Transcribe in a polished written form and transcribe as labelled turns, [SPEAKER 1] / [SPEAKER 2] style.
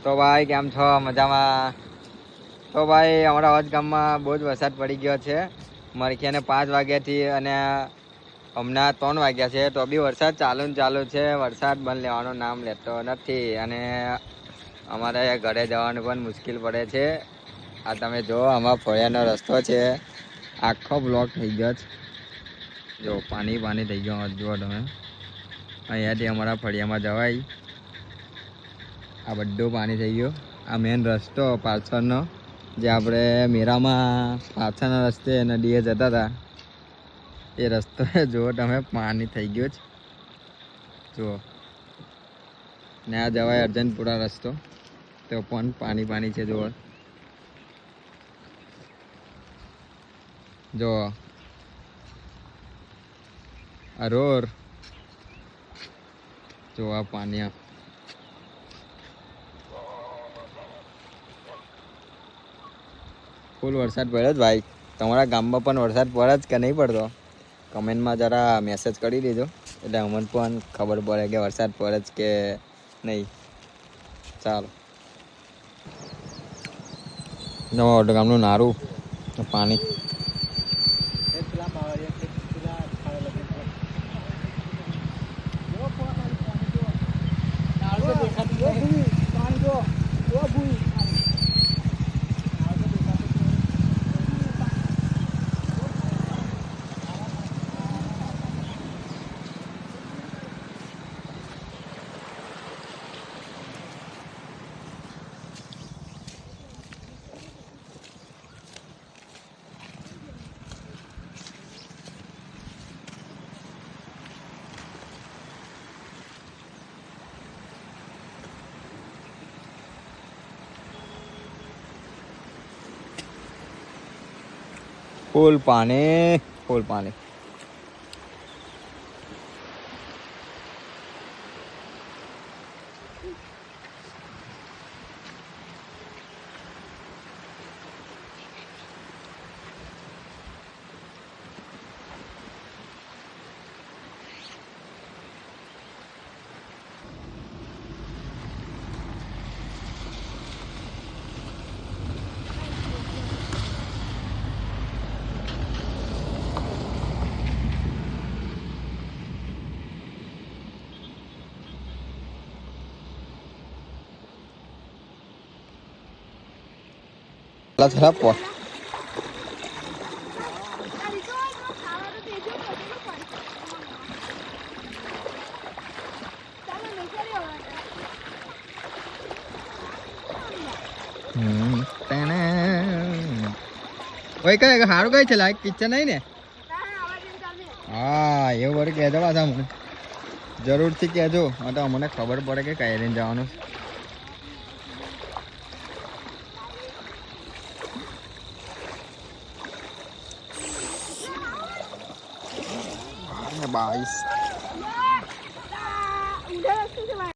[SPEAKER 1] તો ભાઈ કેમ છો? મજામાં? તો ભાઈ અમારા અવાજ ગામમાં બહુ જ વરસાદ પડી ગયો છે. મરખિયાને 5 વાગ્યાથી અને હમણાં 3 વાગ્યા છે તો બી વરસાદ ચાલુ છે. વરસાદ બંધ લેવાનું નામ લેતો નથી અને અમારે ઘરે જવાનું પણ મુશ્કેલ પડે છે. આ તમે જો આમાં ફળિયાનો રસ્તો છે, આખો બ્લોક થઈ ગયો છે. જો પાણી થઈ ગયો જુઓ તમે. અહીંયાથી અમારા ફળિયામાં જવાય, આ બધું પાણી થઈ ગયું. આ મેન રસ્તો પાછળનો, જે આપણે મેરામાં પાછળના રસ્તે નદીએ જતા હતા, એ રસ્તો જુઓ તમે, પાણી થઈ ગયો છે જુઓ. ને આ જવાય અર્જનપુરા રસ્તો, તો પણ પાણી છે જુઓ. જો અરોર જો આ પાણી ફૂલ વરસાદ પડ્યો જ ભાઈ. તમારા ગામમાં પણ વરસાદ પડે જ કે નહીં પડતો? કમેન્ટમાં જરા મેસેજ કરી દેજો, એટલે અમને પણ ખબર પડે કે વરસાદ પડે જ કે નહીં. ચાલો, નવા ગામનું નારું પાણી. ફૂલ પાણી. થરા ઓય કઈ સારું કઈ છે? લાઈક કિચન નહીં ને? હા એવું બધું કહેજો પાછા મને, જરૂરથી કહેજો. તો અમને ખબર પડે કે કઈ લઈને જવાનું. બાઈસ